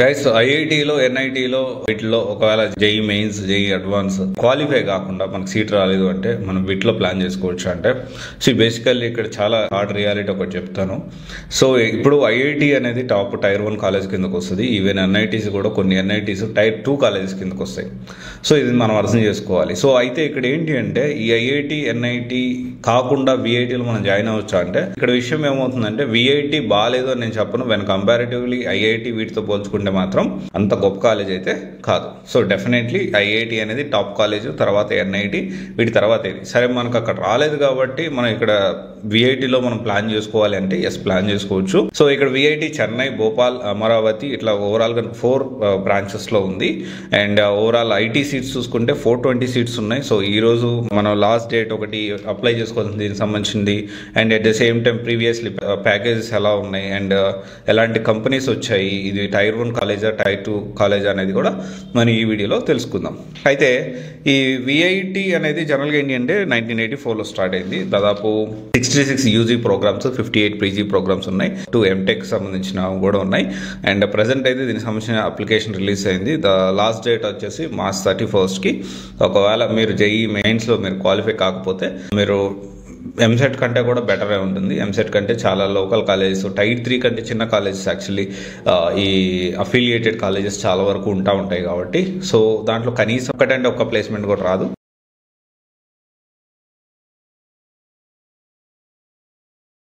Guys ఐఐటీలో ఎన్ఐటీలో వీటిలో ఒకవేళ JEE mains JEE advance qualify కాకుండా మనకు సీట్ రాలేదు అంటే మనం వీటిలో ప్లాన్ చేసుకోవచ్చు అంటే బేసికల్లీ ఇక్కడ చాలా హార్డ్ రియాలిటీ ఒకటి చెప్తాను. సో ఇప్పుడు ఐఐటి అనేది టాప్ టైర్ 1 కాలేజ్ కిందకు వస్తుంది. ఈవెన్ ఎన్ఐటీస్ కూడా కొన్ని ఎన్ఐటీస్ టైర్ 2 కాలేజెస్ కిందకు వస్తాయి. సో ఇది మనం అర్థం చేసుకోవాలి. సో అయితే ఇక్కడ ఏంటి అంటే ఈ ఐఐటి ఎన్ఐటి కాకుండా విఐటీలో మనం జాయిన్ అవ్వచ్చా అంటే ఇక్కడ విషయం ఏమవుతుందంటే విఐటి బాగాలేదు అని నేను చెప్పను. వెన్ కంపారిటివ్లీ ఐఐటి వీటితో పోల్చుకుంటే మాత్రం అంత గొప్ప కాలేజ్ అయితే కాదు. సో డెఫినెట్లీ ఐఐటి అనేది టాప్ కాలేజ్, తర్వాత ఎన్ఐటి, వీటి తర్వాత ఇది. సరే మనకు అక్కడ రాలేదు కాబట్టి మనం ఇక్కడ విఐటిలో మనం ప్లాన్ చేసుకోవాలి అంటే ఎస్ ప్లాన్ చేసుకోవచ్చు. సో ఇక్కడ విఐటి చెన్నై, భోపాల్, అమరావతి ఇట్లా ఓవరాల్ గా 4 బ్రాంచెస్ లో ఉంది. అండ్ ఓవరాల్ ఐటీ సీట్స్ చూసుకుంటే 420 సీట్స్ ఉన్నాయి. సో ఈ రోజు మనం లాస్ట్ డేట్ ఒకటి అప్లై చేసుకోవాల్సింది దీనికి సంబంధించింది. And at the same time previously packages ఎలా ఉన్నాయి అండ్ ఎలాంటి కంపెనీస్ వచ్చాయి, ఇది టైర్ 1 కాలేజా టైర్ 2 కాలేజా అనేది కూడా మనం ఈ వీడియోలో తెలుసుకుందాం. అయితే ఈ విఐటి అనేది జనరల్గా ఏంటి అంటే 1984లో స్టార్ట్ అయింది. దాదాపు 66 యూజీ ప్రోగ్రామ్స్, 58 పీజీ ప్రోగ్రామ్స్ ఉన్నాయి, 2 ఎంటెక్ సంబంధించిన కూడా ఉన్నాయి. అండ్ ప్రజెంట్ అయితే దీనికి సంబంధించిన అప్లికేషన్ రిలీజ్ అయింది. ద లాస్ట్ డేట్ వచ్చేసి మార్చ్ 31కి. ఒకవేళ మీరు జేఈ మెయిన్స్లో మీరు క్వాలిఫై కాకపోతే మీరు ఎంసెట్ కంటే కూడా బెటరే ఉంటుంది. ఎంసెట్ కంటే చాలా లోకల్ కాలేజెస్, టైర్ 3 కంటే చిన్న కాలేజెస్ యాక్చువల్లీ ఈ అఫిలియేటెడ్ కాలేజెస్ చాలా వరకు ఉంటాయి కాబట్టి సో దాంట్లో కనీసం ఒకటంటే ఒక్క ప్లేస్మెంట్ కూడా రాదు.